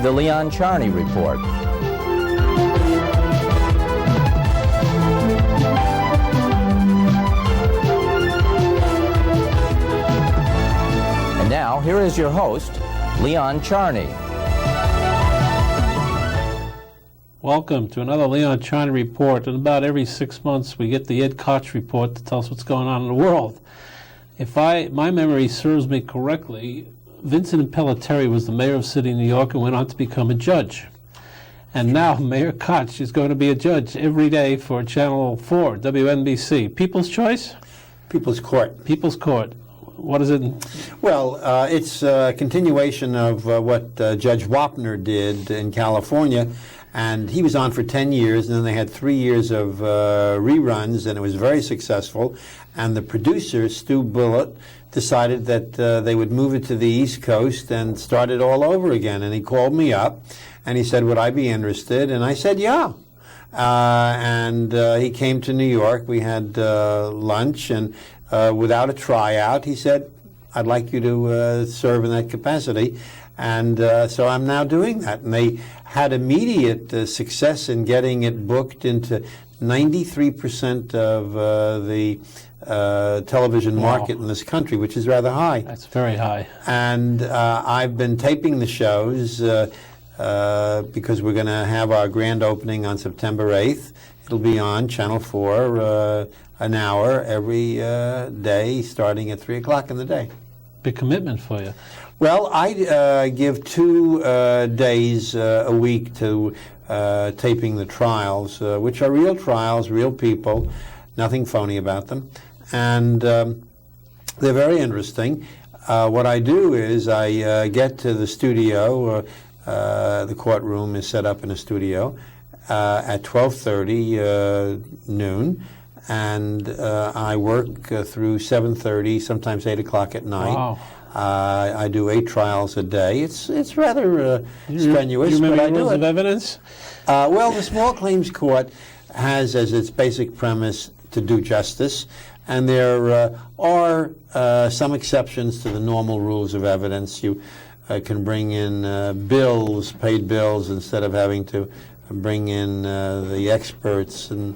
the Leon Charney Report. And now, here is your host, Leon Charney. Welcome to another Leon Charney Report. And about every 6 months, we get the Ed Koch report to tell us what's going on in the world. If my memory serves me correctly, Vincent Pelletieri was the mayor of the city of New York and went on to become a judge. And now Mayor Koch is going to be a judge every day for Channel 4, WNBC. People's Choice? People's Court. People's Court. What is it? Well, it's a continuation of what Judge Wapner did in California. And he was on for 10 years, and then they had 3 years of reruns, and it was very successful. And the producer, Stu Bullitt, decided that they would move it to the East Coast and start it all over again. And he called me up, and he said, would I be interested? And I said, yeah. And he came to New York. We had lunch, and without a tryout, he said, I'd like you to serve in that capacity. And so I'm now doing that. And they had immediate success in getting it booked into 93% of the television market in this country, which is rather high. That's very high. And I've been taping the shows because we're going to have our grand opening on September 8th. It'll be on Channel 4 an hour every day, starting at 3 o'clock in the day. Big commitment for you. Well, I give 2 days a week to taping the trials, which are real trials, real people, nothing phony about them. And they're very interesting. What I do is I get to the studio, the courtroom is set up in a studio, at 12:30 noon, and I work through 7:30, sometimes 8 o'clock at night. Wow. I do 8 trials a day. It's rather strenuous, you remember but I do rules it. of evidence? Well, the Small Claims Court has as its basic premise to do justice, and there are some exceptions to the normal rules of evidence. You can bring in paid bills, instead of having to bring in the experts, and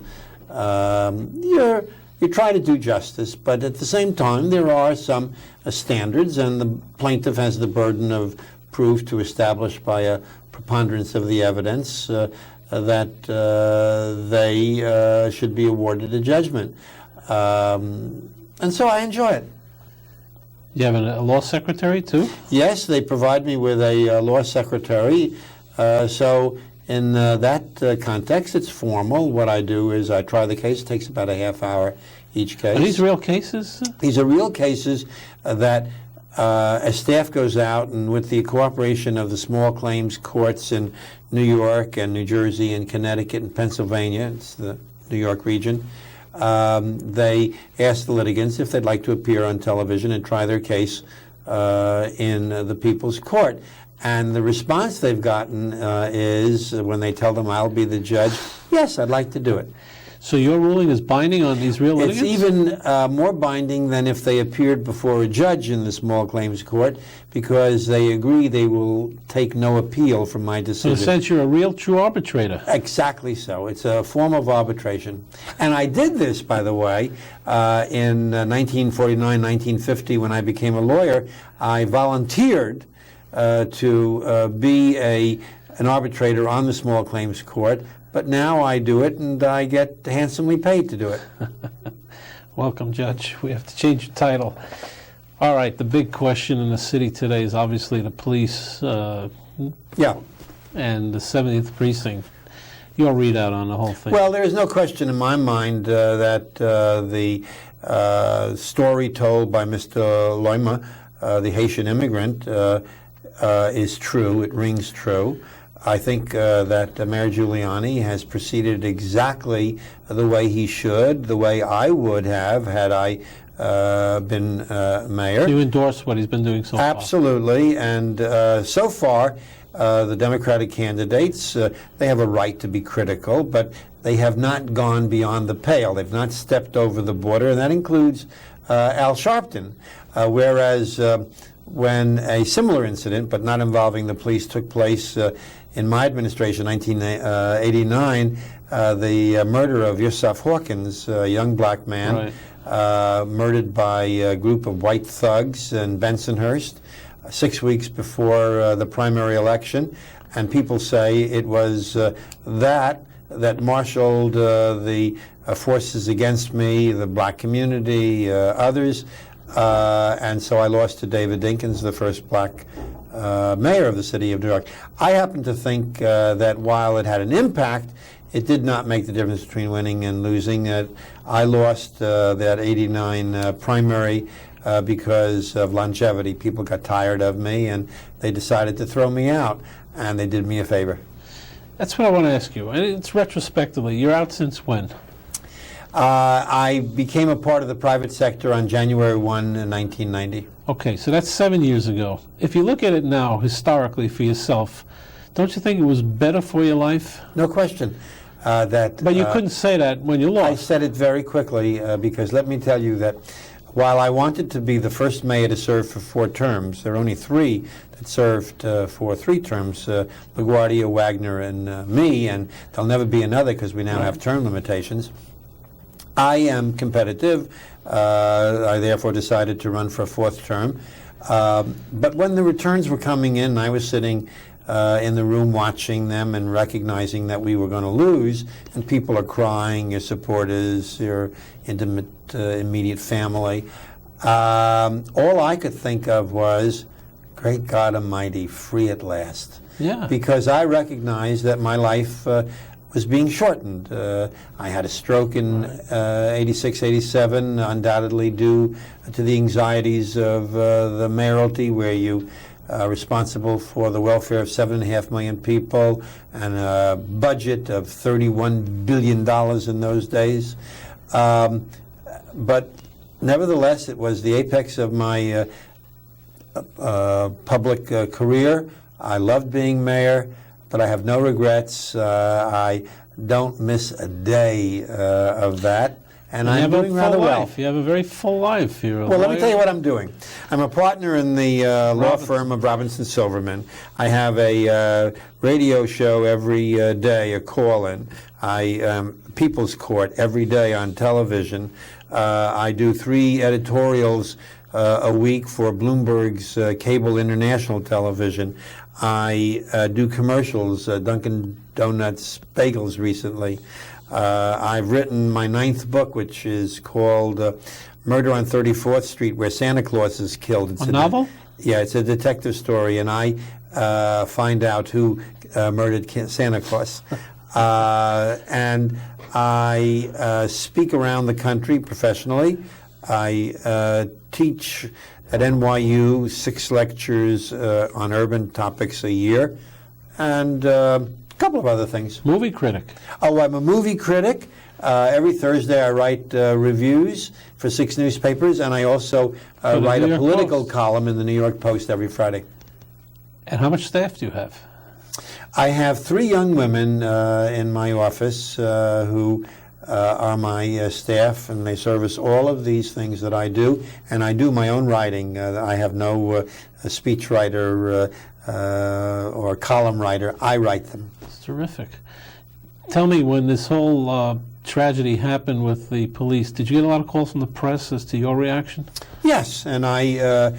you try to do justice, but at the same time there are some standards, and the plaintiff has the burden of proof to establish by a preponderance of the evidence that they should be awarded a judgment. And so I enjoy it. You have a law secretary, too? Yes, they provide me with a law secretary. So in that context, it's formal. What I do is I try the case. It takes about a half hour each case. Are these real cases? These are real cases that as staff goes out, and with the cooperation of the small claims courts in New York and New Jersey and Connecticut and Pennsylvania, it's the New York region, they ask the litigants if they'd like to appear on television and try their case in the People's Court. And the response they've gotten is, when they tell them I'll be the judge, yes, I'd like to do it. So your ruling is binding on these real litigants? It's even more binding than if they appeared before a judge in the Small Claims Court, because they agree they will take no appeal from my decision. So in a sense, you're a real, true arbitrator. Exactly so. It's a form of arbitration. And I did this, by the way, in 1949, 1950, when I became a lawyer. I volunteered to be an arbitrator on the Small Claims Court, but now I do it, and I get handsomely paid to do it. Welcome, Judge. We have to change your title. All right, the big question in the city today is obviously the police Yeah. and the 70th Precinct. Your readout on the whole thing. Well, there is no question in my mind that the story told by Mr. Loima, the Haitian immigrant, is true. It rings true. I think that Mayor Giuliani has proceeded exactly the way he should, the way I would have had I been mayor. You endorse what he's been doing so far? Absolutely, and so far, the Democratic candidates, they have a right to be critical, but they have not gone beyond the pale. They've not stepped over the border, and that includes Al Sharpton. Whereas when a similar incident, but not involving the police, took place in my administration, 1989, the murder of Yusuf Hawkins, a young black man, murdered by a group of white thugs in Bensonhurst 6 weeks before the primary election. And people say it was that marshaled the forces against me, the black community, others. And so I lost to David Dinkins, the first black mayor of the city of New York. I happen to think that while it had an impact, it did not make the difference between winning and losing. I lost that 89 primary because of longevity. People got tired of me, and they decided to throw me out, and they did me a favor. That's what I want to ask you. And it's retrospectively. You're out since when? I became a part of the private sector on January 1, 1990. Okay, so that's 7 years ago. If you look at it now, historically, for yourself, don't you think it was better for your life? No question. But you couldn't say that when you lost. I said it very quickly because let me tell you that while I wanted to be the first mayor to serve for 4 terms, there are only 3 that served for 3 terms, LaGuardia, Wagner, and me, and there'll never be another because we now have term limitations. I am competitive. I therefore decided to run for a 4th term. But when the returns were coming in, I was sitting in the room watching them and recognizing that we were going to lose, and people are crying, your supporters, your intimate, immediate family. All I could think of was, great God Almighty, free at last. Yeah. Because I recognized that my life was being shortened. I had a stroke in 86, 87, undoubtedly due to the anxieties of the mayoralty, where you responsible for the welfare of 7.5 million people and a budget of $31 billion in those days. But nevertheless, it was the apex of my public career. I loved being mayor, but I have no regrets. I don't miss a day of that. And I'm doing rather well. You have a very full life. You're a well, lawyer. let me tell you what I'm doing. I'm a partner in the law firm of Robinson Silverman. I have a radio show every day, a call-in. People's Court every day on television. I do 3 editorials a week for Bloomberg's cable international television. I do commercials, Dunkin' Donuts bagels recently. I've written my 9th book, which is called Murder on 34th Street, where Santa Claus is killed. It's a novel? Yeah, it's a detective story, and I find out who murdered Santa Claus. And I speak around the country professionally. I teach at NYU 6 lectures on urban topics a year, and couple of other things. Movie critic. Oh, I'm a movie critic. Every Thursday I write reviews for 6 newspapers, and I also write a political column in the New York Post every Friday. And how much staff do you have? I have 3 young women in my office who are my staff, and they service all of these things that I do, and I do my own writing. I have no speechwriter or column writer. I write them. It's terrific. Tell me, when this whole tragedy happened with the police, did you get a lot of calls from the press as to your reaction? Yes, and I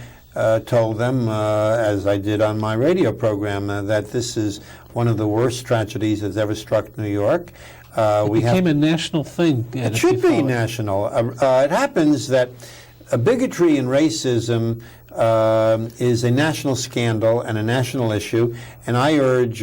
told them, as I did on my radio program, that this is one of the worst tragedies that's ever struck New York. It became a national thing. It should be national. It happens that bigotry and racism is a national scandal and a national issue, and I urge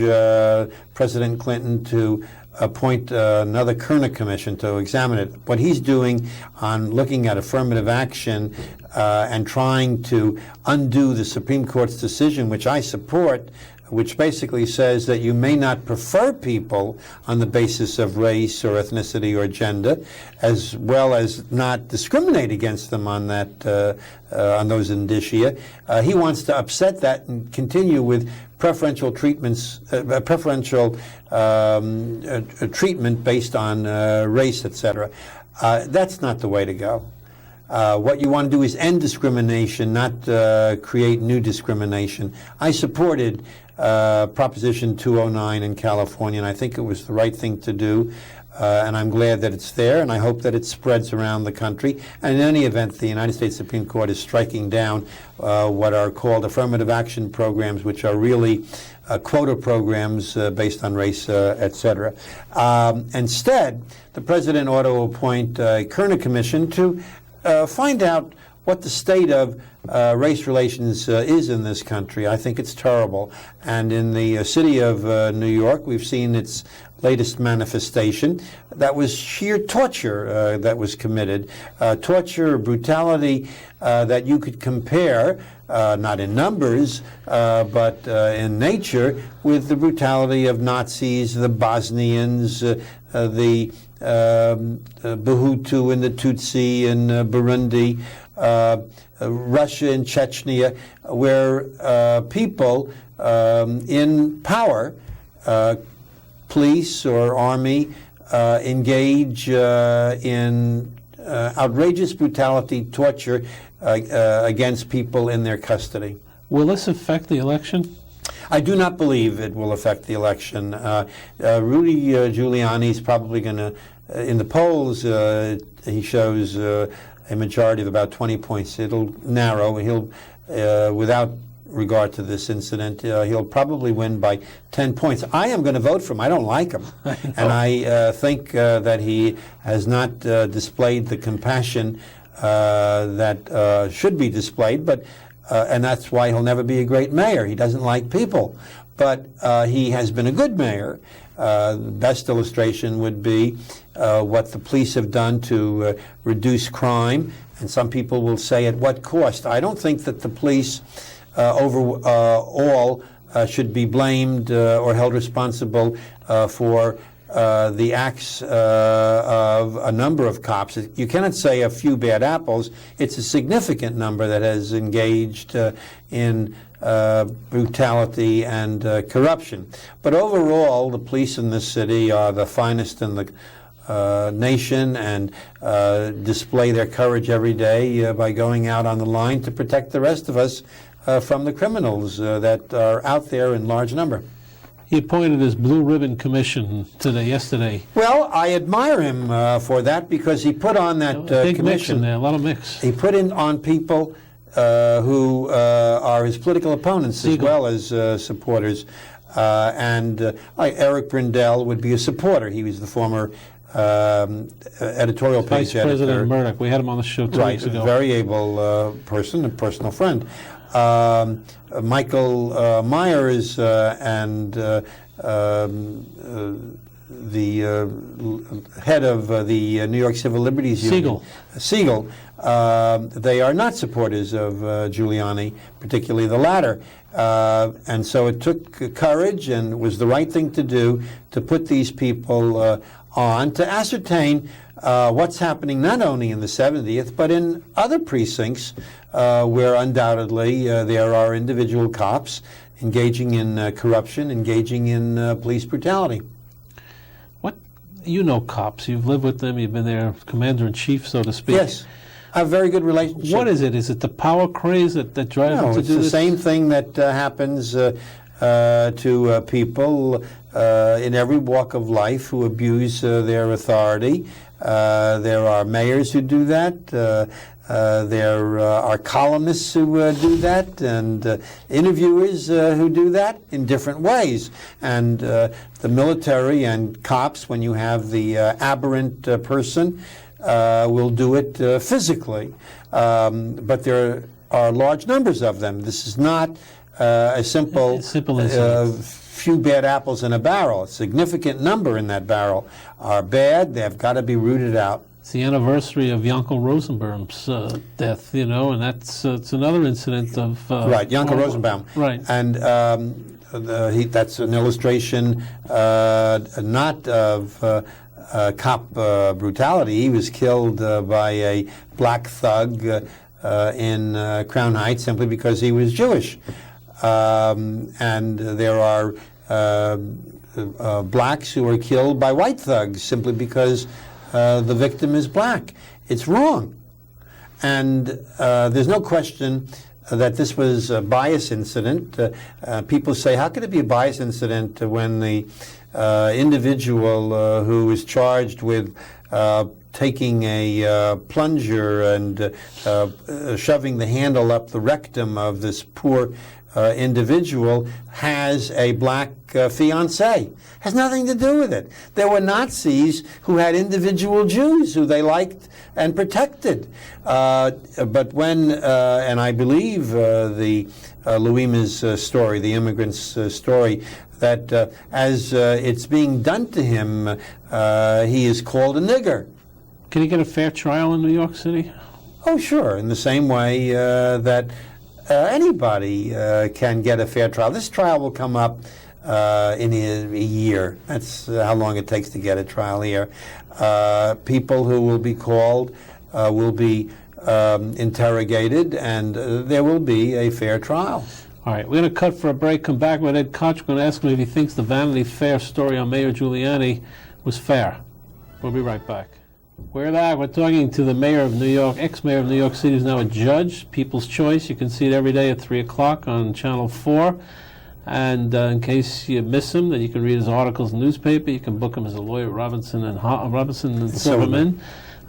President Clinton to appoint another Kerner Commission to examine it. What he's doing on looking at affirmative action and trying to undo the Supreme Court's decision, which I support, which basically says that you may not prefer people on the basis of race or ethnicity or gender, as well as not discriminate against them on that on those indicia. He wants to upset that and continue with preferential treatments, treatment based on race, etc. That's not the way to go. What you want to do is end discrimination, not create new discrimination. I supported Proposition 209 in California, and I think it was the right thing to do. And I'm glad that it's there, and I hope that it spreads around the country. And in any event, the United States Supreme Court is striking down what are called affirmative action programs, which are really quota programs based on race, etc. Instead, the president ought to appoint a Kerner Commission to find out what the state of race relations is in this country. I think it's terrible. And in the city of New York, we've seen its latest manifestation. That was sheer torture that was committed. Torture, brutality that you could compare, not in numbers, but in nature, with the brutality of Nazis, the Bosnians, the Bahutu and the Tutsi in Burundi, Russia and Chechnya, where people in power, police or army, engage in outrageous brutality, torture against people in their custody. Will this affect the election? I do not believe it will affect the election. Rudy Giuliani is probably going to, in the polls, he shows a majority of about 20 points. It'll narrow. He'll, without regard to this incident, he'll probably win by 10 points. I am going to vote for him. I don't like him. And I think that he has not displayed the compassion that should be displayed, but and that's why he'll never be a great mayor. He doesn't like people. But he has been a good mayor. The best illustration would be what the police have done to reduce crime. And some people will say, at what cost? I don't think that the police overall should be blamed or held responsible for the acts of a number of cops. You cannot say a few bad apples. It's a significant number that has engaged in brutality and corruption. But overall, the police in this city are the finest in the nation and display their courage every day by going out on the line to protect the rest of us from the criminals that are out there in large number. He appointed his Blue Ribbon Commission yesterday. Well, I admire him for that, because he put on that big commission. Mix in there, a lot of mix. He put in on people who are his political opponents as well as supporters. Like Eric Brindell would be a supporter. He was the former editorial page editor. Vice President Murdoch. We had him on the show two weeks ago. Very able person, a personal friend. Michael Myers and the head of the New York Civil Liberties Union, Siegel, they are not supporters of Giuliani, particularly the latter. And so it took courage, and it was the right thing to do, to put these people on to ascertain what's happening not only in the 70th, but in other precincts where undoubtedly there are individual cops engaging in corruption, engaging in police brutality. You know cops. You've lived with them. You've been their commander-in-chief, so to speak. Yes. A very good relationship. What is it? Is it the power craze that drives them to do this? No, it's the same thing that happens to people in every walk of life who abuse their authority. There are mayors who do that. There are columnists who do that, and interviewers who do that in different ways. And the military and cops, when you have the aberrant person, will do it physically. But there are large numbers of them. This is not a simple few bad apples in a barrel. A significant number in that barrel are bad. They've got to be rooted out. It's the anniversary of Yankel Rosenbaum's death, and that's it's another incident of... right, Yankel Rosenbaum. Right. And that's an illustration not of cop brutality. He was killed by a black thug in Crown Heights simply because he was Jewish. And there are blacks who are killed by white thugs simply because the victim is black. It's wrong. And there's no question that this was a bias incident. People say, how could it be a bias incident when the individual who was charged with taking a plunger and shoving the handle up the rectum of this poor individual has a black fiancé? Has nothing to do with it. There were Nazis who had individual Jews who they liked and protected. But when, and I believe the Louima's story, the immigrant's story, that as it's being done to him, he is called a nigger. Can he get a fair trial in New York City? Oh, sure, in the same way that anybody can get a fair trial. This trial will come up in a year. That's how long it takes to get a trial here. People who will be called will be interrogated, and there will be a fair trial. All right, we're going to cut for a break, come back with Ed Koch. We're going to ask him if he thinks the Vanity Fair story on Mayor Giuliani was fair. We'll be right back. We're back. We're talking to the mayor of New York, ex-mayor of New York City, who's now a judge, People's Choice. You can see it every day at 3 o'clock on Channel 4. And in case you miss him, then you can read his articles in the newspaper. You can book him as a lawyer at Robinson and Silverman.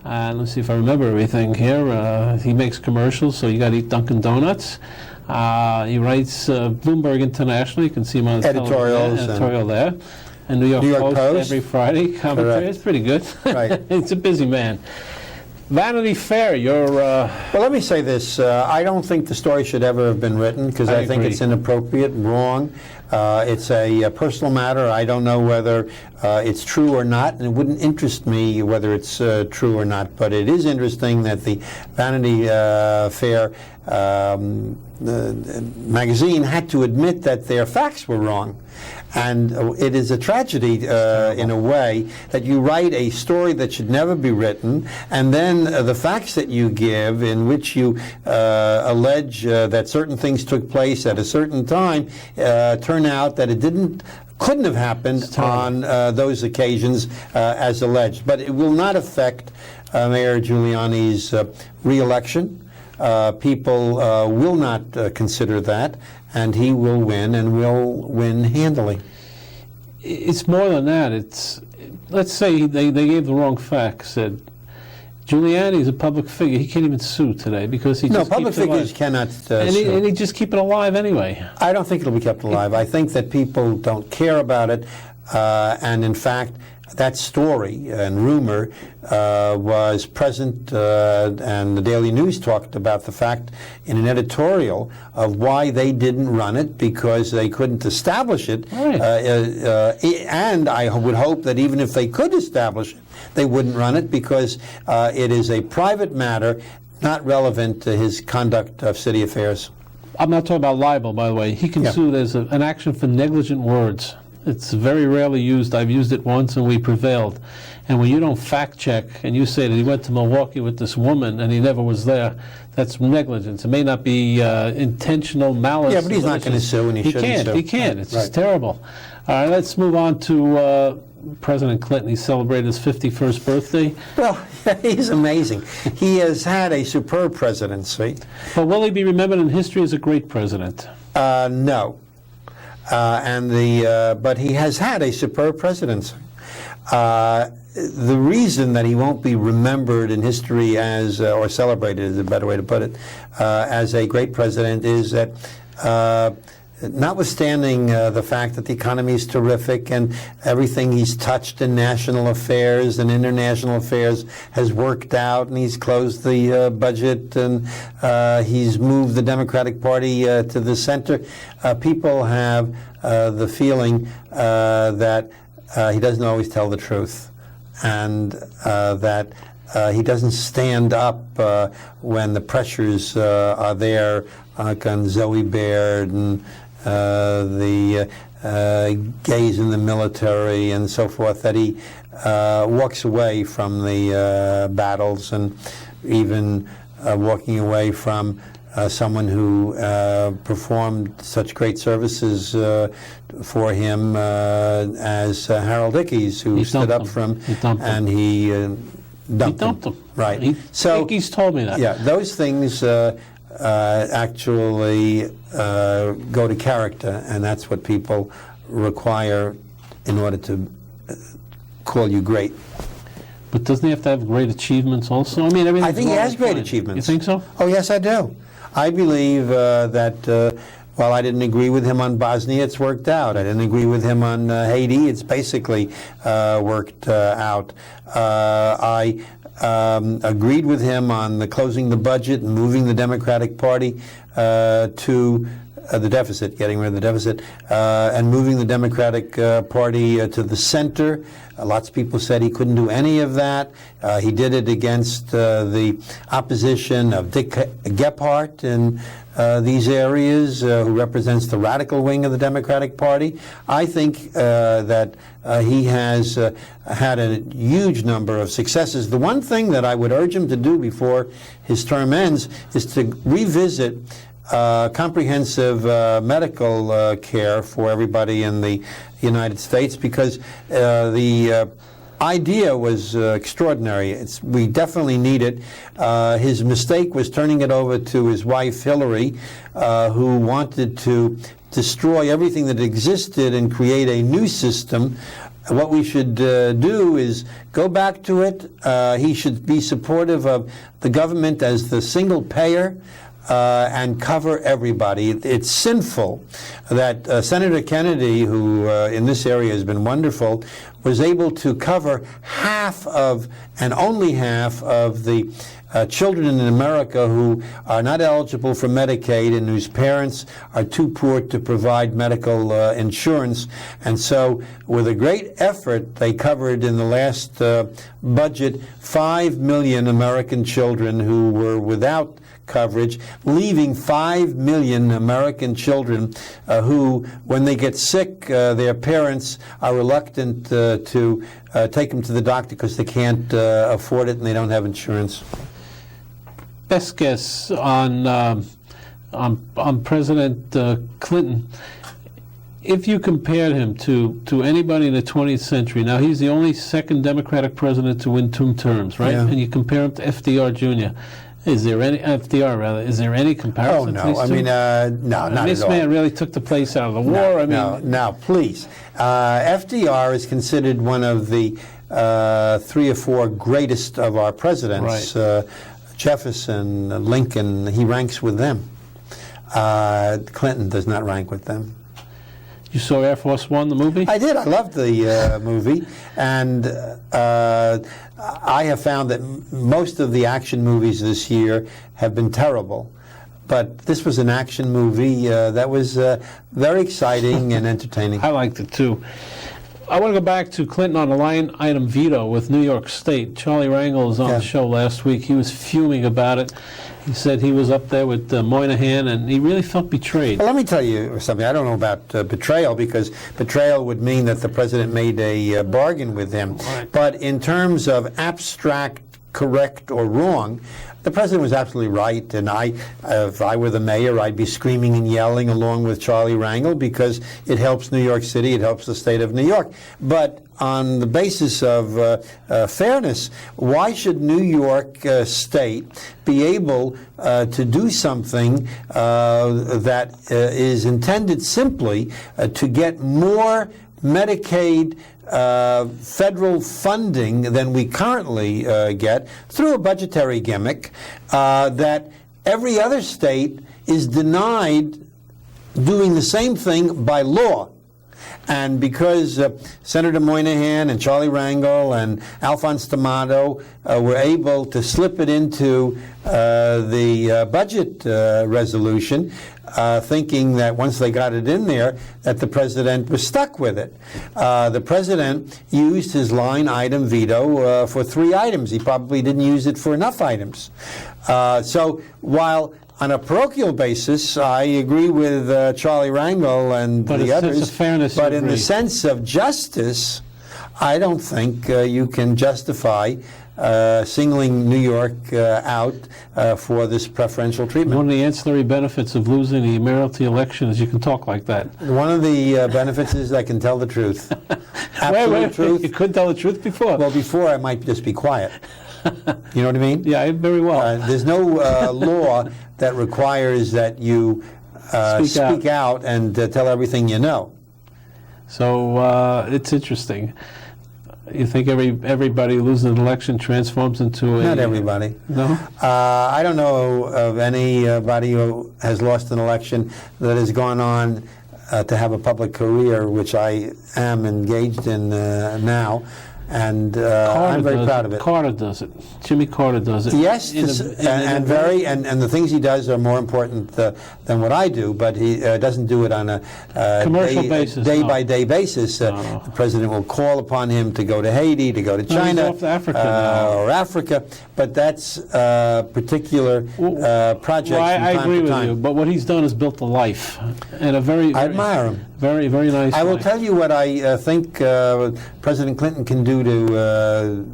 Let's see if I remember everything here. He makes commercials, so you got to eat Dunkin' Donuts. He writes Bloomberg International. You can see him on his editorial there. And New York Post every Friday. Commentary. It's pretty good. Right. It's a busy man. Vanity Fair, you're... Well, let me say this. I don't think the story should ever have been written, because I think it's inappropriate, wrong. It's a personal matter. I don't know whether it's true or not, and it wouldn't interest me whether it's true or not. But it is interesting that the Vanity Fair magazine had to admit that their facts were wrong. And it is a tragedy in a way that you write a story that should never be written, and then the facts that you give in which you allege that certain things took place at a certain time turn out that it couldn't have happened on those occasions as alleged. But it will not affect Mayor Giuliani's re-election. People will not consider that, and he will win, and will win handily. It's more than that. Let's say they gave the wrong facts. Said Giuliani is a public figure. He can't even sue today because he just public keeps it alive. figures cannot sue. And he just keep it alive anyway. I don't think it'll be kept alive. I think that people don't care about it, and in fact, that story and rumor was present, and the Daily News talked about the fact in an editorial of why they didn't run it, because they couldn't establish it. Right. And I would hope that even if they could establish it, they wouldn't run it, because it is a private matter, not relevant to his conduct of city affairs. I'm not talking about libel, by the way. He can sue. There's an action for negligent words. It's very rarely used. I've used it once, and we prevailed. And when you don't fact check, and you say that he went to Milwaukee with this woman and he never was there, that's negligence. It may not be intentional malice. Yeah, but he's not going to sue, and he shouldn't sue. He can't. It's just terrible. All right, let's move on to President Clinton. He celebrated his 51st birthday. Well, he's amazing. He has had a superb presidency. But will he be remembered in history as a great president? No. But he has had a superb presidency. The reason that he won't be remembered in history as, or celebrated is a better way to put it, as a great president is that notwithstanding the fact that the economy is terrific and everything he's touched in national affairs and international affairs has worked out, and he's closed the budget, and he's moved the Democratic Party to the center, people have the feeling that he doesn't always tell the truth, and that he doesn't stand up when the pressures are there, like on Zoe Baird and the gays in the military and so forth, that he walks away from the battles, and even walking away from someone who performed such great services for him as Harold Ickes, who stood up for him, and he dumped him. Right. He's told me that. Yeah, those things actually go to character, and that's what people require in order to call you great. But doesn't he have to have great achievements also? I mean, I think he has great achievements. You think so? Oh, yes, I do. I believe that while I didn't agree with him on Bosnia, it's worked out. I didn't agree with him on Haiti. It's basically worked out. I agreed with him on the closing the budget and moving the Democratic Party to the deficit, getting rid of the deficit, and moving the Democratic Party to the center. Lots of people said he couldn't do any of that. He did it against the opposition of Dick Gephardt in these areas, who represents the radical wing of the Democratic Party. I think that he has had a huge number of successes. The one thing that I would urge him to do before his term ends is to revisit comprehensive medical care for everybody in the United States, because the idea was extraordinary. We definitely need it. His mistake was turning it over to his wife, Hillary, who wanted to destroy everything that existed and create a new system. What we should do is go back to it. He should be supportive of the government as the single payer, and cover everybody. It's sinful that Senator Kennedy, who in this area has been wonderful, was able to cover half of, and only half of, the children in America who are not eligible for Medicaid and whose parents are too poor to provide medical insurance. And so, with a great effort, they covered in the last budget 5 million American children who were without coverage, leaving 5 million American children who, when they get sick, their parents are reluctant to take them to the doctor because they can't afford it and they don't have insurance. Best guess on President Clinton, if you compared him to anybody in the 20th century. Now, he's the only second Democratic president to win 2 terms, right? Yeah. And you compare him to FDR Jr. Is there any Is there any comparison? Oh no! I mean, no, not at all. This man really took the place out of the war. No, please. FDR is considered one of the 3 or 4 greatest of our presidents. Right. Jefferson, Lincoln, he ranks with them. Clinton does not rank with them. You saw Air Force One, the movie? I did. I loved the movie, and I have found that most of the action movies this year have been terrible. But this was an action movie that was very exciting and entertaining. I liked it too. I want to go back to Clinton on the line item veto with New York State. Charlie Rangel was on the show last week. He was fuming about it. He said he was up there with Moynihan, and he really felt betrayed. Well, let me tell you something. I don't know about betrayal, because betrayal would mean that the president made a bargain with him. Right. But in terms of abstract correct or wrong, the president was absolutely right, and if I were the mayor, I'd be screaming and yelling along with Charlie Rangel, because it helps New York City, it helps the state of New York. But on the basis of fairness, why should New York State be able to do something that is intended simply to get more Medicaid federal funding than we currently get through a budgetary gimmick that every other state is denied doing the same thing by law? And because Senator Moynihan and Charlie Rangel and Alphonse D'Amato were able to slip it into the budget resolution, thinking that once they got it in there, that the president was stuck with it. The president used his line item veto for 3 items. He probably didn't use it for enough items. So while on a parochial basis, I agree with Charlie Rangel and the others, but in the sense of justice, I don't think you can justify singling New York out for this preferential treatment. One of the ancillary benefits of losing the mayoralty election is you can talk like that. One of the benefits is I can tell the truth. Absolute truth. You couldn't tell the truth before? Well, before I might just be quiet. You know what I mean? Yeah, very well. There's no law that requires that you speak out and tell everything you know. So it's interesting. You think everybody losing an election transforms into a... Not everybody. No? I don't know of anybody who has lost an election that has gone on to have a public career, which I am engaged in now. And I'm very proud of it. Carter does it. Jimmy Carter does it. Yes, and the things he does are more important than what I do. But he doesn't do it on a commercial basis, day-by-day basis. The president will call upon him to go to Haiti, to go to China, he's off to Africa or Africa. But that's a particular project. Well, I from time agree to with time. you. But what he's done is built a life, and a very I admire him. Very, very nice. I will life. tell you what I think President Clinton can do to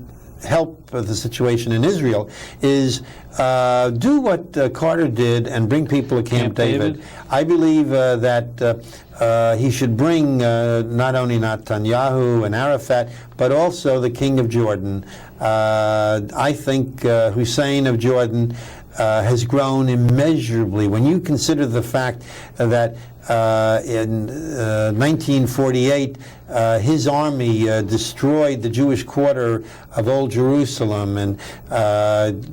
help the situation in Israel is do what Carter did and bring people to Camp David. I believe that he should bring not only Netanyahu and Arafat, but also the King of Jordan. I think Hussein of Jordan has grown immeasurably. When you consider the fact that in 1948, his army destroyed the Jewish quarter of Old Jerusalem and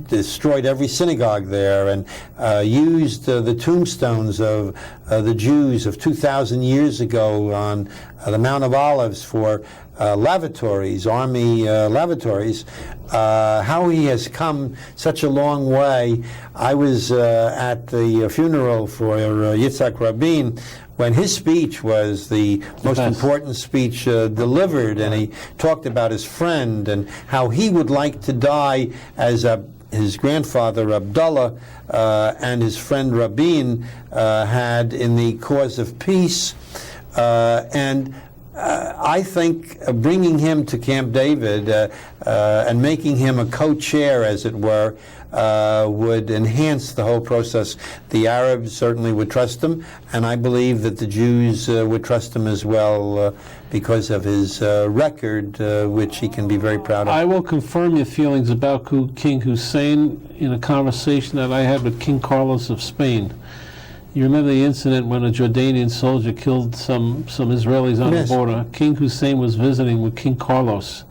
destroyed every synagogue there and used the tombstones of the Jews of 2,000 years ago on the Mount of Olives for lavatories, army lavatories. How he has come such a long way. I was at the funeral for Yitzhak Rabin when his speech was the most important speech delivered, and he talked about his friend and how he would like to die as his grandfather Abdullah and his friend Rabin had in the cause of peace. I think bringing him to Camp David and making him a co-chair, as it were, would enhance the whole process. The Arabs certainly would trust him, and I believe that the Jews would trust him as well because of his record, which he can be very proud of. I will confirm your feelings about King Hussein in a conversation that I had with King Carlos of Spain. You remember the incident when a Jordanian soldier killed some Israelis on the border? King Hussein was visiting with King Carlos,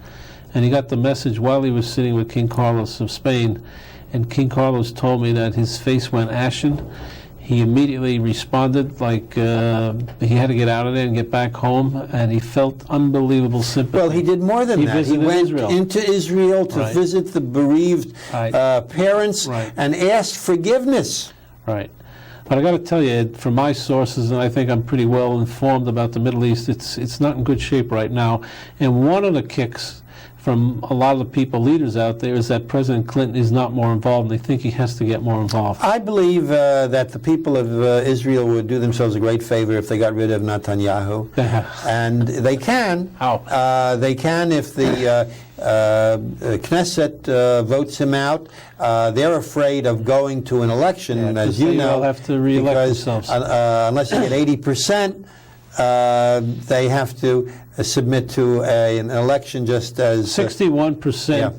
and he got the message while he was sitting with King Carlos of Spain, and King Carlos told me that his face went ashen. He immediately responded like he had to get out of there and get back home, and he felt unbelievable sympathy. Well, he did more than that. He went into Israel to visit the bereaved parents and asked forgiveness. Right. But I got to tell you, Ed, from my sources, and I think I'm pretty well informed about the Middle East, it's not in good shape right now. And one of the kicks from a lot of the people, leaders out there, is that President Clinton is not more involved, and they think he has to get more involved. I believe that the people of Israel would do themselves a great favor if they got rid of Netanyahu. And they can. How? They can if the Knesset votes him out. They're afraid of going to an election, as you know. They'll have to re-elect themselves. Unless you get 80%, they have to submit to an election just as 61%.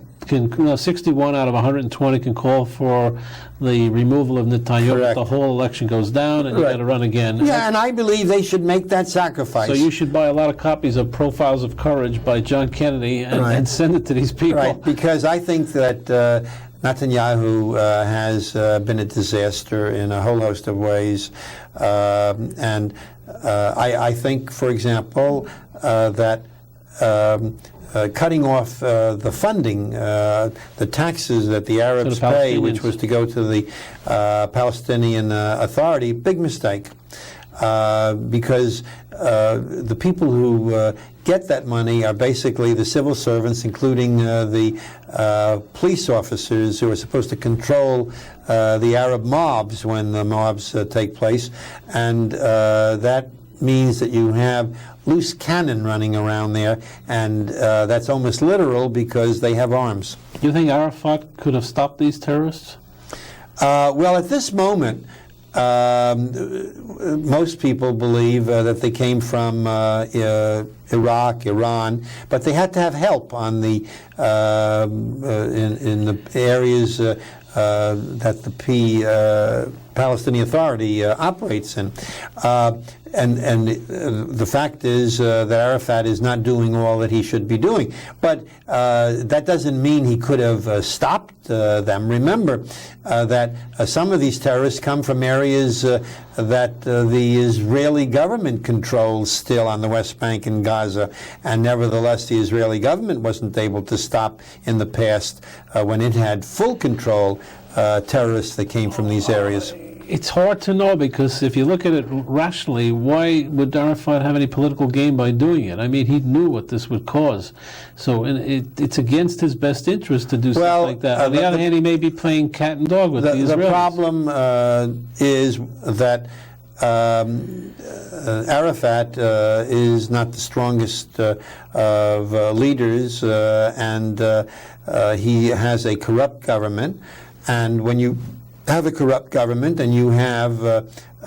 61 out of 120 can call for the removal of Netanyahu. But the whole election goes down, and you got to run again. Yeah, and I believe they should make that sacrifice. So you should buy a lot of copies of Profiles of Courage by John Kennedy and send it to these people. Right, because I think that Netanyahu has been a disaster in a whole host of ways. I think, for example, that cutting off the funding, the taxes that the Arabs pay, which was to go to the Palestinian Authority, big mistake. Because the people who get that money are basically the civil servants, including the police officers who are supposed to control the Arab mobs when the mobs take place. And that means that you have loose cannon running around there, and that's almost literal because they have arms. Do you think Arafat could have stopped these terrorists? Well, at this moment, Most people believe that they came from Iraq, Iran, but they had to have help on the in the areas that the Palestinian Authority operates in. And the fact is that Arafat is not doing all that he should be doing. But that doesn't mean he could have stopped them. Remember that some of these terrorists come from areas that the Israeli government controls still on the West Bank and Gaza, and nevertheless the Israeli government wasn't able to stop in the past when it had full control terrorists that came from these areas. It's hard to know, because if you look at it rationally, why would Arafat have any political gain by doing it? I mean, he knew what this would cause. So it's against his best interest to do something like that. On the other hand, he may be playing cat and dog with the Israelis. The problem is that Arafat is not the strongest of leaders, and he has a corrupt government. And when you have a corrupt government and you have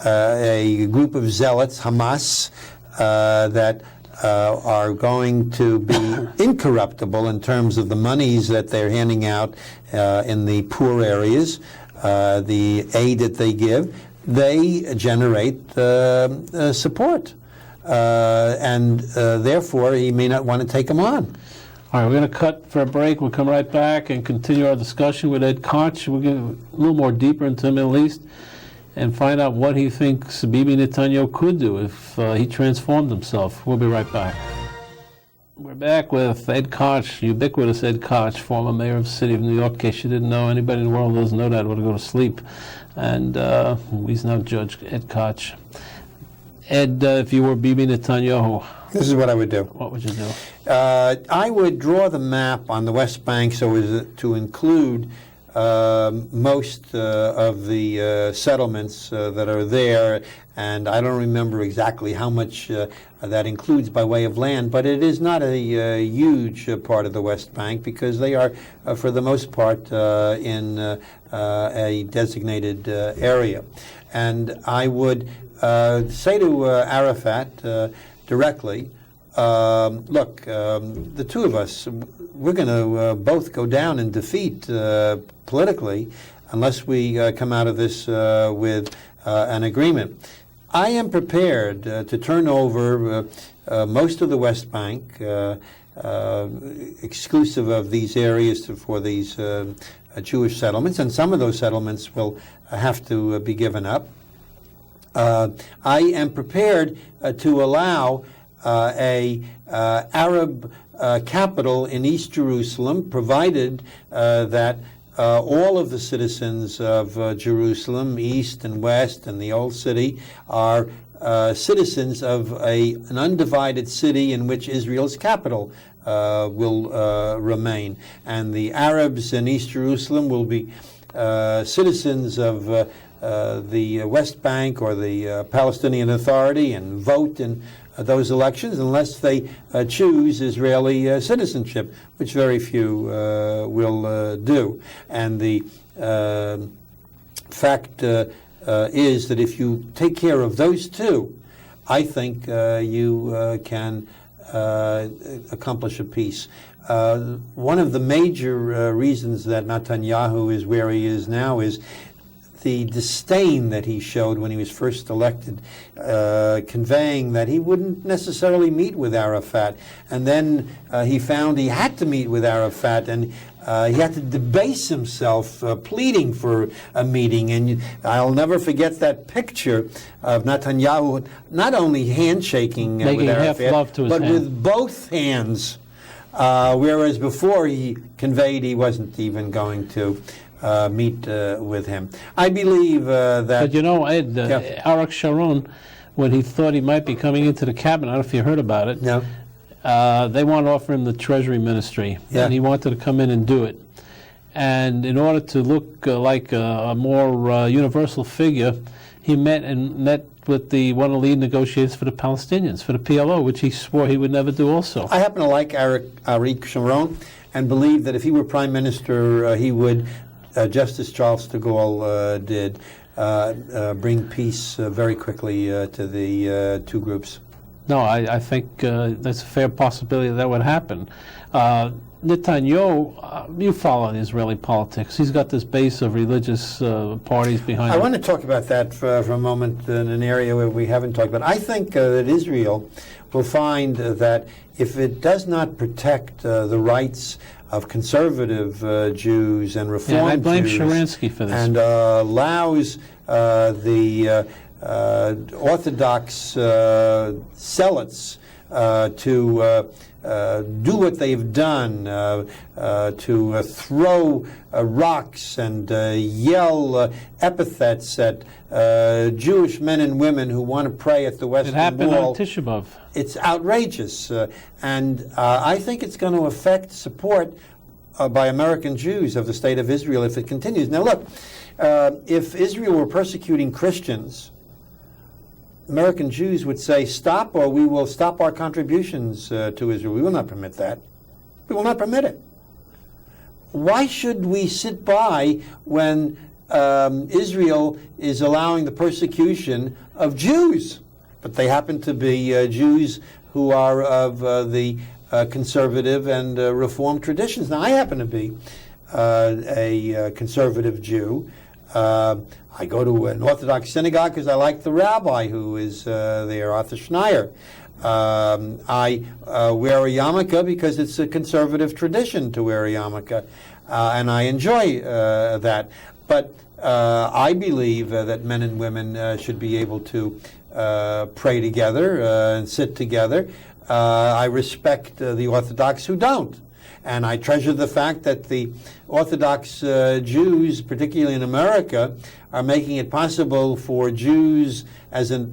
a group of zealots, Hamas, that are going to be incorruptible in terms of the monies that they're handing out in the poor areas, the aid that they give, they generate support. And therefore, he may not want to take them on. All right, we're going to cut for a break. We'll come right back and continue our discussion with Ed Koch. We'll get a little more deeper into the Middle East and find out what he thinks Bibi Netanyahu could do if he transformed himself. We'll be right back. We're back with Ed Koch, ubiquitous Ed Koch, former mayor of the city of New York. In case you didn't know, anybody in the world doesn't know that, would go to sleep. And he's now Judge Ed Koch. Ed, if you were Bibi Netanyahu, this is what I would do. What would you do? I would draw the map on the West Bank so as to include most of the settlements that are there, and I don't remember exactly how much that includes by way of land, but it is not a huge part of the West Bank, because they are, for the most part, in a designated area. And I would say to Arafat directly, look, the two of us, we're going to both go down in defeat politically unless we come out of this with an agreement. I am prepared to turn over most of the West Bank, exclusive of these areas for these Jewish settlements, and some of those settlements will have to be given up. I am prepared to allow a Arab capital in East Jerusalem, provided that all of the citizens of Jerusalem, East and West and the Old City, are citizens of an undivided city in which Israel's capital will remain. And the Arabs in East Jerusalem will be citizens of the West Bank or the Palestinian Authority and vote in those elections unless they choose Israeli citizenship, which very few will do. And the fact is that if you take care of those two, I think you can accomplish a peace. One of the major reasons that Netanyahu is where he is now is the disdain that he showed when he was first elected, conveying that he wouldn't necessarily meet with Arafat. And then he found he had to meet with Arafat, and he had to debase himself pleading for a meeting. And I'll never forget that picture of Netanyahu not only handshaking with Arafat, but with both hands, whereas before he conveyed he wasn't even going to meet with him. I believe that... But you know, Ed, Arik Sharon, when he thought he might be coming into the cabinet, I don't know if you heard about it, no. They wanted to offer him the Treasury Ministry, and he wanted to come in and do it. And in order to look like a more universal figure, he met with one of the lead negotiators for the Palestinians, for the PLO, which he swore he would never do also. I happen to like Arik Sharon and believe that if he were Prime Minister, he would, just as Charles de Gaulle did, bring peace very quickly to the two groups. No, I think that's a fair possibility that would happen. Netanyahu, you follow Israeli politics. He's got this base of religious parties behind him. I want to talk about that for a moment in an area where we haven't talked about. I think that Israel will find that if it does not protect the rights of conservative Jews and Reform Jews, I blame Sharansky for this, and allows the Orthodox zealots to do what they've done, to throw rocks and yell epithets at Jewish men and women who want to pray at the Western Wall. It happened on Tisha B'Av. It's outrageous, and I think it's going to affect support by American Jews of the State of Israel if it continues. Now look, if Israel were persecuting Christians, American Jews would say, stop, or we will stop our contributions to Israel. We will not permit that. We will not permit it. Why should we sit by when Israel is allowing the persecution of Jews? But they happen to be Jews who are of the conservative and Reform traditions. Now, I happen to be a conservative Jew. I go to an Orthodox synagogue because I like the rabbi who is there, Arthur Schneier. I wear a yarmulke because it's a conservative tradition to wear a yarmulke, and I enjoy that. But I believe that men and women should be able to pray together and sit together. I respect the Orthodox who don't. And I treasure the fact that the Orthodox Jews, particularly in America, are making it possible for Jews as a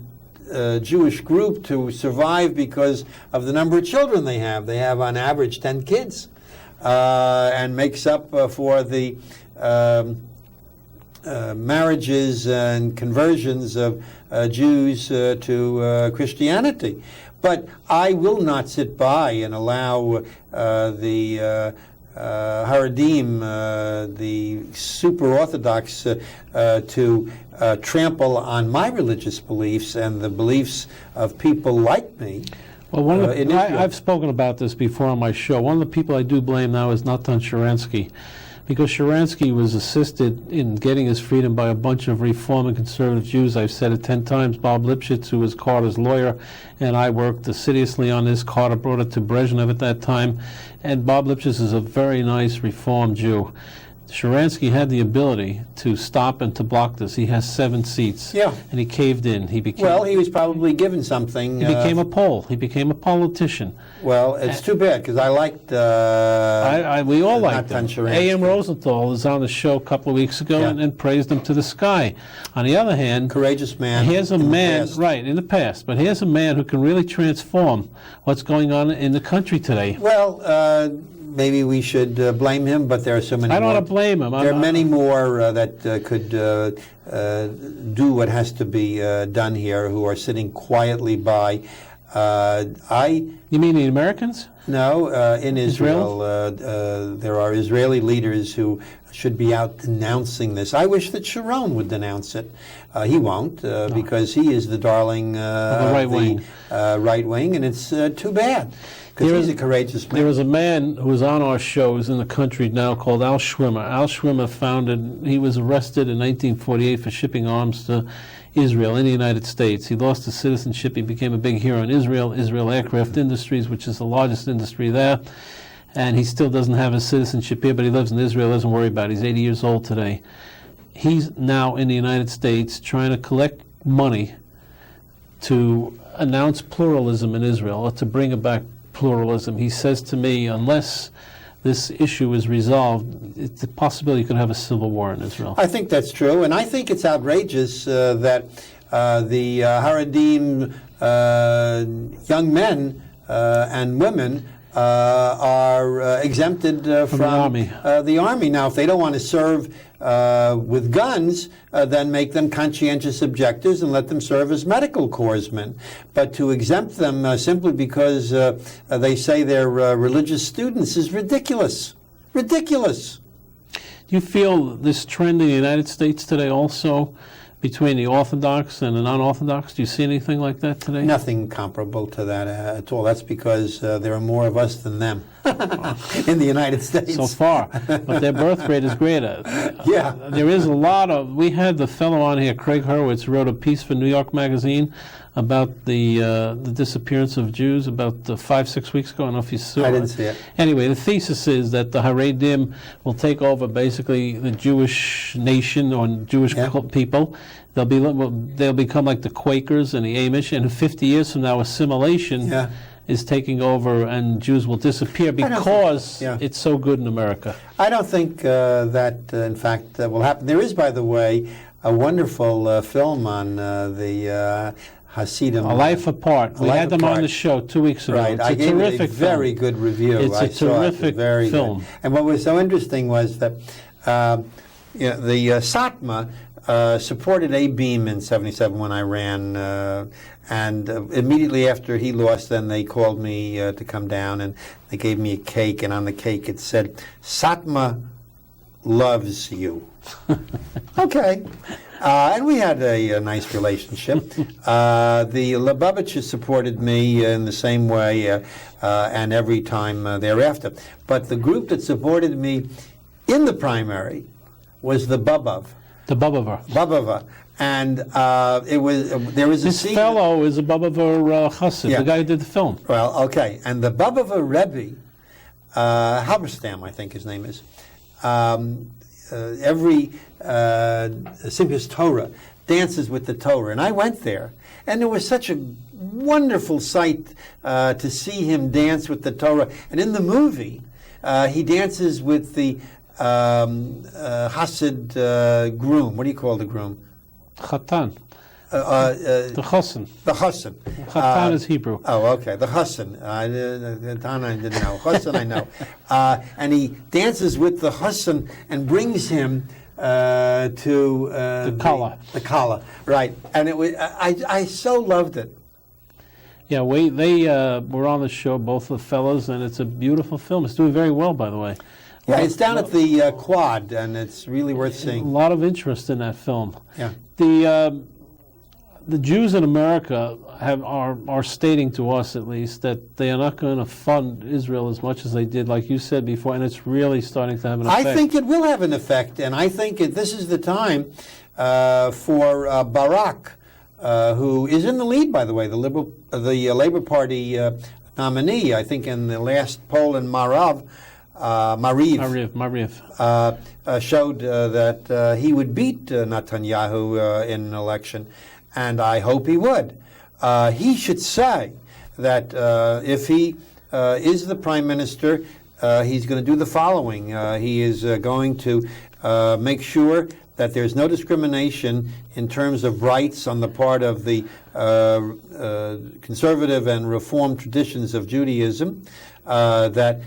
Jewish group to survive because of the number of children they have. They have, on average, 10 kids, and makes up for the marriages and conversions of Jews to Christianity. But I will not sit by and allow the Haredim, the super-Orthodox, to trample on my religious beliefs and the beliefs of people like me. Well, I've spoken about this before on my show. One of the people I do blame now is Natan Sharansky, because Sharansky was assisted in getting his freedom by a bunch of Reform and conservative Jews. I've said it 10 times. Bob Lipschitz, who was Carter's lawyer, and I worked assiduously on this. Carter brought it to Brezhnev at that time. And Bob Lipschitz is a very nice Reform Jew. Sharansky had the ability to stop and to block this. He has 7 seats. Yeah. And he caved in. He became. Well, he was probably given something. He became a Pole. He became a politician. Well, it's too bad, because I liked we all liked him. Sharansky. A.M. Rosenthal was on the show a couple of weeks ago and praised him to the sky. On the other hand, courageous man. Here's a man, right, in the past, but here's a man who can really transform what's going on in the country today. Well, maybe we should blame him, but there are so many more. I don't want to blame him. There are many more that could do what has to be done here, who are sitting quietly by. You mean the Americans? No, in Israel, there are Israeli leaders who should be out denouncing this. I wish that Sharon would denounce it. He won't, because he is the darling of the right wing. Right wing, and it's too bad. Because he's a courageous man. There was a man who was on our shows in the country now called Al Schwimmer. Al Schwimmer he was arrested in 1948 for shipping arms to Israel in the United States. He lost his citizenship. He became a big hero in Israel Aircraft Industries, which is the largest industry there. And he still doesn't have his citizenship here, but he lives in Israel, doesn't worry about it. He's 80 years old today. He's now in the United States trying to collect money to announce pluralism in Israel, or to bring about pluralism. He says to me, unless this issue is resolved, it's a possibility you could have a civil war in Israel. I think that's true, and I think it's outrageous that the Haredim young men and women are exempted from the army. Now, if they don't want to serve with guns, then make them conscientious objectors and let them serve as medical corpsmen. But to exempt them simply because they say they're religious students is ridiculous. Ridiculous. Do you feel this trend in the United States today also between the Orthodox and the non-Orthodox? Do you see anything like that today? Nothing comparable to that at all. That's because there are more of us than them in the United States. So far, but their birth rate is greater. Yeah. There is a lot of, we had the fellow on here, Craig Hurwitz, wrote a piece for New York Magazine about the disappearance of Jews about 5-6 weeks ago. I don't know if you saw it. I didn't see it. Anyway, the thesis is that the Haredim will take over basically the Jewish nation or Jewish people. They'll become like the Quakers and the Amish, and 50 years from now, assimilation is taking over, and Jews will disappear because it's so good in America. I don't think that, in fact, will happen. There is, by the way, a wonderful film on the Hasidim. A Life Apart. We had them on the show 2 weeks ago. Right. It's I gave terrific it a very good review. It's a terrific very film. Good. And what was so interesting was that the Satma supported A-Beam in '77 when I ran, and immediately after he lost, then they called me to come down, and they gave me a cake, and on the cake it said, "Satma loves you." Okay. And we had a nice relationship. The Lubavitchers supported me in the same way and every time thereafter. But the group that supported me in the primary was the Bubov. The Bubova. Bubova. And there was a This scene. fellow is a Bubova Chassid, the guy who did the film. Well, okay. And the Bubova Rebbe, Halberstam, I think his name is, every Simchas Torah dances with the Torah. And I went there, and it was such a wonderful sight to see him dance with the Torah. And in the movie, he dances with the Hasid groom. What do you call the groom? Chatan. The Chassan. The Chassan. Chatan is Hebrew. Oh, okay. The Chassan. I didn't know. Chassan, I know. And he dances with the Chassan and brings him to the Kala. The Kala, right? And it was. I so loved it. Yeah, they were on the show, both the fellows, and it's a beautiful film. It's doing very well, by the way. Yeah, it's down at the Quad, and it's really worth seeing. A lot of interest in that film. Yeah. The Jews in America are stating to us, at least, that they are not going to fund Israel as much as they did, like you said before, and it's really starting to have an effect. I think it will have an effect, and I think this is the time for Barak, who is in the lead, by the way, the Labor Party nominee. I think in the last poll in Mariv showed that he would beat Netanyahu in an election, and I hope he would. He should say that if he is the prime minister, he's going to do the following. He is going to make sure that there's no discrimination in terms of rights on the part of the conservative and reform traditions of Judaism, that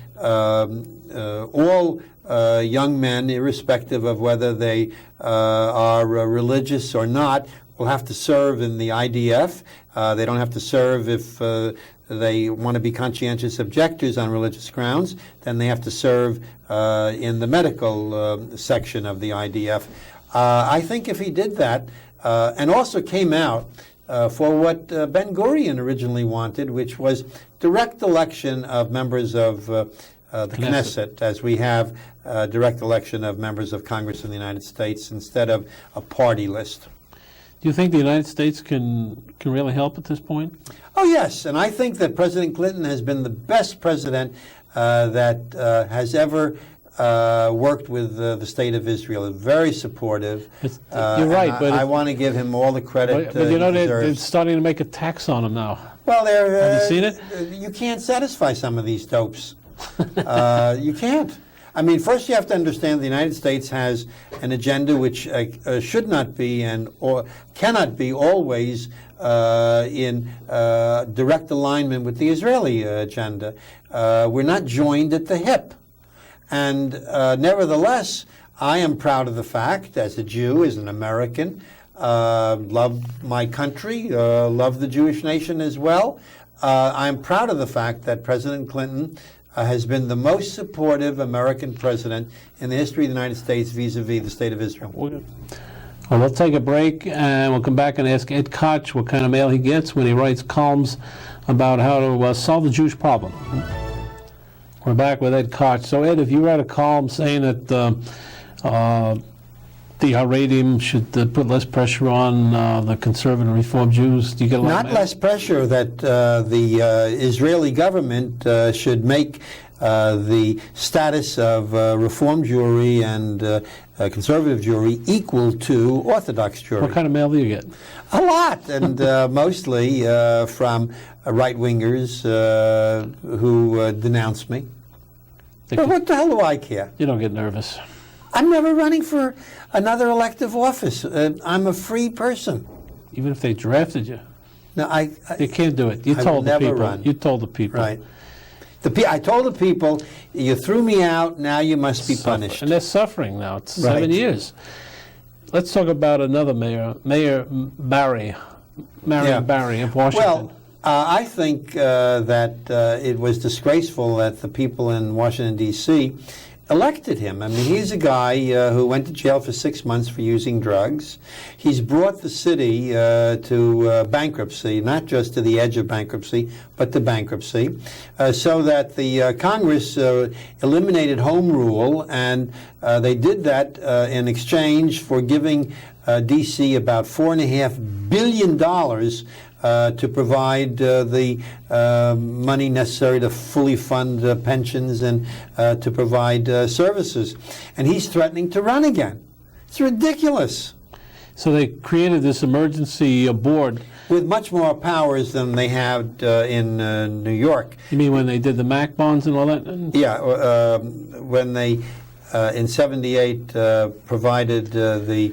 all young men, irrespective of whether they are religious or not, will have to serve in the IDF. They don't have to serve if they want to be conscientious objectors on religious grounds. Then they have to serve in the medical section of the IDF. I think if he did that, and also came out for what Ben-Gurion originally wanted, which was direct election of members of the Knesset, as we have direct election of members of Congress in the United States instead of a party list. Do you think the United States can really help at this point? Oh, yes. And I think that President Clinton has been the best president that has ever worked with the State of Israel. Very supportive. You're right. But I want to give him all the credit but you know, he they're deserves. starting to make a tax on him now. Well, have you seen it? You can't satisfy some of these dopes. You can't. I mean, first you have to understand the United States has an agenda which should not be or cannot be always in direct alignment with the Israeli agenda. We're not joined at the hip. And nevertheless, I am proud of the fact, as a Jew, as an American, love my country, love the Jewish nation as well. I'm proud of the fact that President Clinton has been the most supportive American president in the history of the United States vis-a-vis the State of Israel. Well, we'll take a break, and we'll come back and ask Ed Koch what kind of mail he gets when he writes columns about how to solve the Jewish problem. We're back with Ed Koch. So, Ed, if you write a column saying that the Haredim should put less pressure on the conservative Reform Jews, do you get a lot Not of mail? less pressure, that the Israeli government should make the status of Reform Jewry and conservative Jewry equal to Orthodox Jewry. What kind of mail do you get? A lot, and mostly from right-wingers who denounce me. But what the hell do I care? You don't get nervous. I'm never running for another elective office. I'm a free person. Even if they drafted you? No, You can't do it. You I will told the never people. run. You told the people. Right. I told the people, you threw me out, now you must be punished. And they're suffering now. It's Right. 7 years. Let's talk about another mayor, Marion Barry of Washington. Well, I think that it was disgraceful that the people in Washington, D.C. elected him. I mean, he's a guy who went to jail for 6 months for using drugs. He's brought the city to bankruptcy, not just to the edge of bankruptcy, but to bankruptcy, so that the Congress eliminated home rule, and they did that in exchange for giving D.C. about $4.5 billion to provide the money necessary to fully fund pensions and to provide services. And he's threatening to run again. It's ridiculous. So they created this emergency board. With much more powers than they had in New York. You mean when they did the MAC bonds and all that? Yeah, when they, in '78, provided the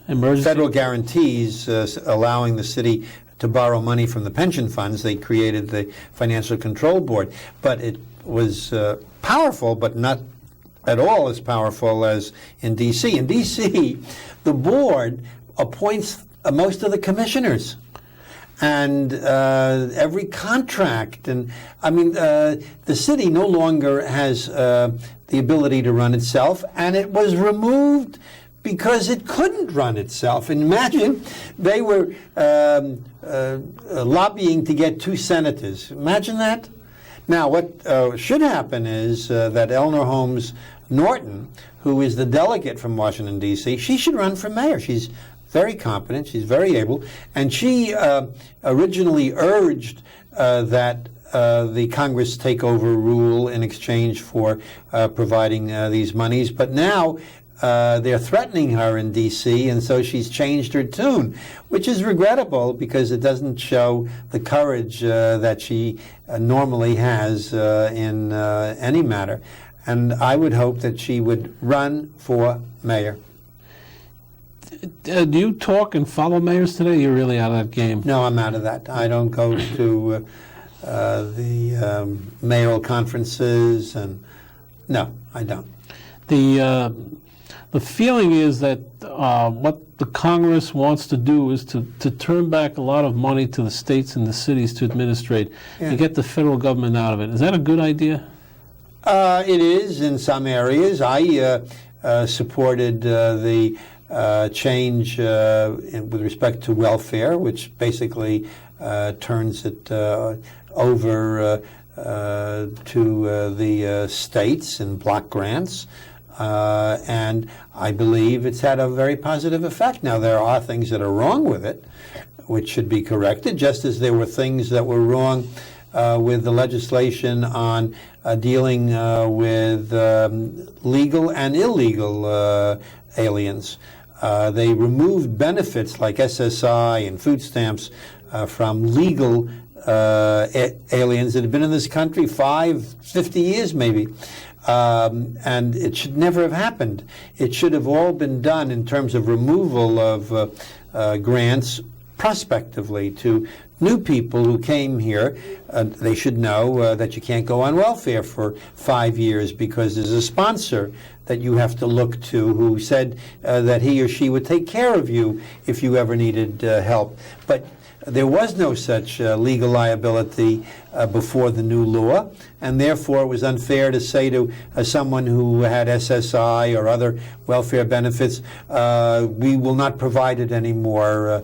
Emergency? federal guarantees allowing the city to borrow money from the pension funds, they created the Financial Control Board. But it was powerful, but not at all as powerful as in D.C. In D.C., the board appoints most of the commissioners and every contract. And I mean, the city no longer has the ability to run itself, and it was removed because it couldn't run itself. And imagine, they were lobbying to get 2 senators. Imagine that. Now, what should happen is that Eleanor Holmes Norton, who is the delegate from Washington, D.C., she should run for mayor. She's very competent, she's very able, and she originally urged that the Congress take over rule in exchange for providing these monies, but now they're threatening her in D.C., and so she's changed her tune, which is regrettable because it doesn't show the courage that she normally has in any matter. And I would hope that she would run for mayor. Do you talk and follow mayors today? You're really out of that game. No, I'm out of that. I don't go to the mayoral conferences, and no, I don't. The feeling is that what the Congress wants to do is to turn back a lot of money to the states and the cities to administrate and get the federal government out of it. Is that a good idea? It is in some areas. I supported the change with respect to welfare, which basically turns it over to the states in block grants. And I believe it's had a very positive effect. Now, there are things that are wrong with it, which should be corrected, just as there were things that were wrong with the legislation on dealing with legal and illegal aliens. They removed benefits like SSI and food stamps from legal aliens that have been in this country 50 years maybe. And it should never have happened. It should have all been done in terms of removal of grants prospectively to new people who came here. They should know that you can't go on welfare for 5 years because there's a sponsor that you have to look to who said that he or she would take care of you if you ever needed help. But there was no such legal liability before the new law, and therefore it was unfair to say to someone who had SSI or other welfare benefits, we will not provide it anymore.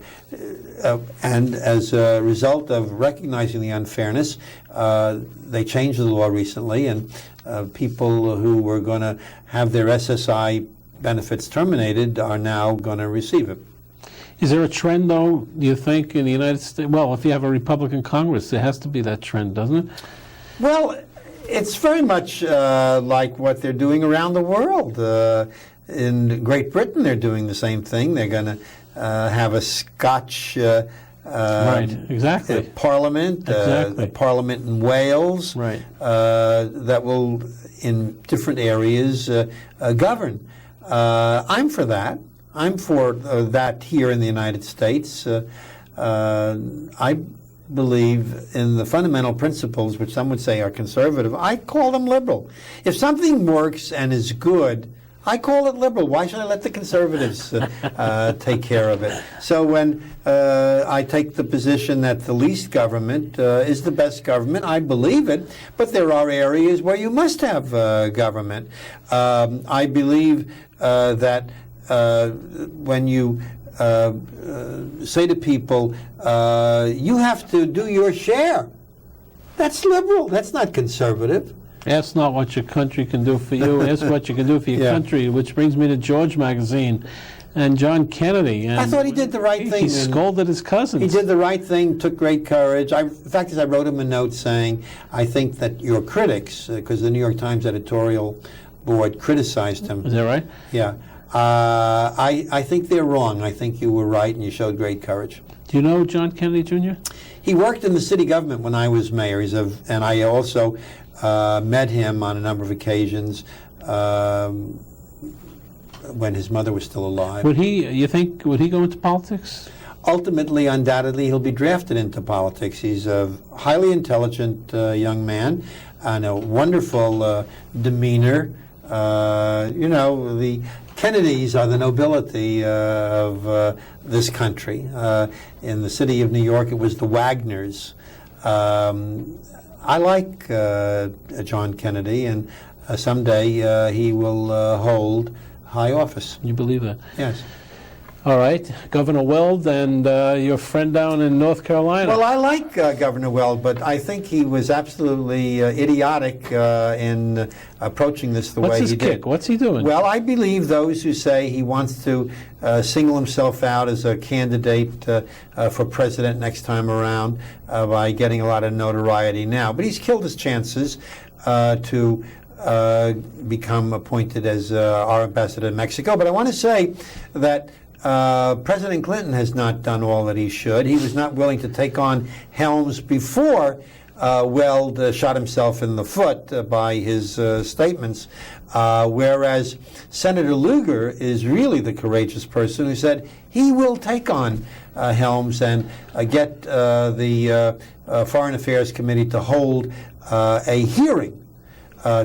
And as a result of recognizing the unfairness, they changed the law recently, and people who were going to have their SSI benefits terminated are now going to receive it. Is there a trend, though, do you think, in the United States? Well, if you have a Republican Congress, there has to be that trend, doesn't it? Well, it's very much like what they're doing around the world. In Great Britain, they're doing the same thing. They're going to have a Scotch right, exactly. Parliament, Exactly. Parliament in Wales, Right. that will, in different areas, govern. I'm for that. I'm for that here in the United States. I believe in the fundamental principles, which some would say are conservative. I call them liberal. If something works and is good, I call it liberal. Why should I let the conservatives take care of it? So when I take the position that the least government is the best government, I believe it, but there are areas where you must have government. I believe that when you say to people, you have to do your share, that's liberal. That's not conservative. Ask not what your country can do for you, ask what you can do for your Yeah. country, which brings me to George magazine and John Kennedy. And I thought he did the right thing. He scolded his cousins. He did the right thing, took great courage. In fact, I wrote him a note saying, I think that your critics, because the New York Times editorial board criticized him. Is that right? Yeah. I think they're wrong. I think you were right and you showed great courage. Do you know John Kennedy Jr.? He worked in the city government when I was mayor, and I also met him on a number of occasions when his mother was still alive. Would he go into politics? Ultimately, undoubtedly, he'll be drafted into politics. He's a highly intelligent young man and a wonderful demeanor. The Kennedys are the nobility of this country. In the city of New York, it was the Wagners. I like John Kennedy, and someday he will hold high office. You believe that? Yes. All right. Governor Weld and your friend down in North Carolina. Well, I like Governor Weld, but I think he was absolutely idiotic in approaching this the What's way his he kick? did. What's he doing? Well, I believe those who say he wants to single himself out as a candidate for president next time around by getting a lot of notoriety now. But he's killed his chances to become appointed as our ambassador in Mexico. But I want to say that President Clinton has not done all that he should. He was not willing to take on Helms before Weld shot himself in the foot by his statements, whereas Senator Lugar is really the courageous person who said he will take on Helms and get the Foreign Affairs Committee to hold a hearing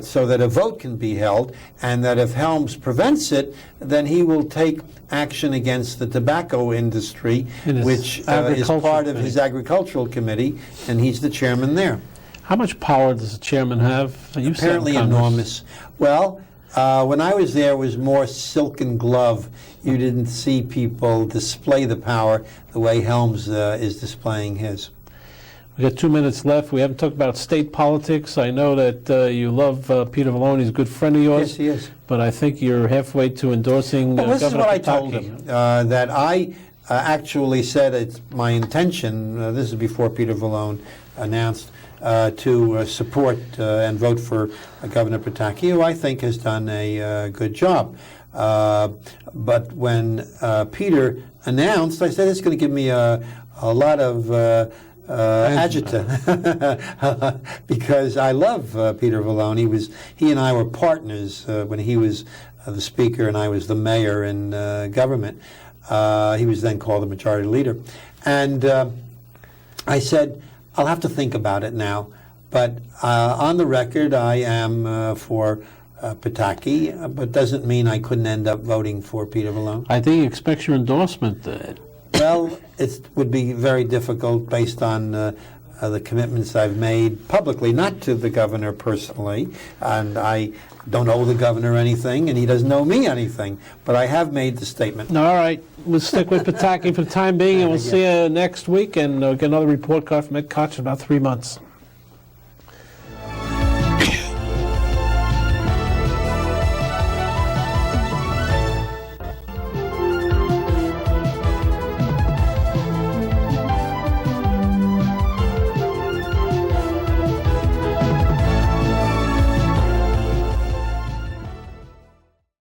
so that a vote can be held, and that if Helms prevents it, then he will take action against the tobacco industry, which is part of his agricultural committee, and he's the chairman there. How much power does the chairman have? Apparently enormous. Well, when I was there, it was more silken glove. You didn't see people display the power the way Helms is displaying his. We've got 2 minutes left. We haven't talked about state politics. I know that you love Peter Vallone. He's a good friend of yours. Yes, he is. But I think you're halfway to endorsing Well, this is Governor what I Pataki. told him, that I actually said it's my intention, this is before Peter Vallone announced, to support and vote for Governor Pataki, who I think has done a good job. But when Peter announced, I said it's going to give me a lot of agita because I love Peter Vallone. He and I were partners when he was the speaker and I was the mayor in government. He was then called the majority leader, and I said I'll have to think about it now. But on the record, I am for Pataki, but doesn't mean I couldn't end up voting for Peter Vallone. I think he expects your endorsement. Well, it would be very difficult based on the commitments I've made publicly, not to the governor personally, and I don't owe the governor anything, and he doesn't owe me anything, but I have made the statement. All right, we'll stick with Pataki for the time being, and we'll see you next week, and get another report card from Ed Koch in about 3 months.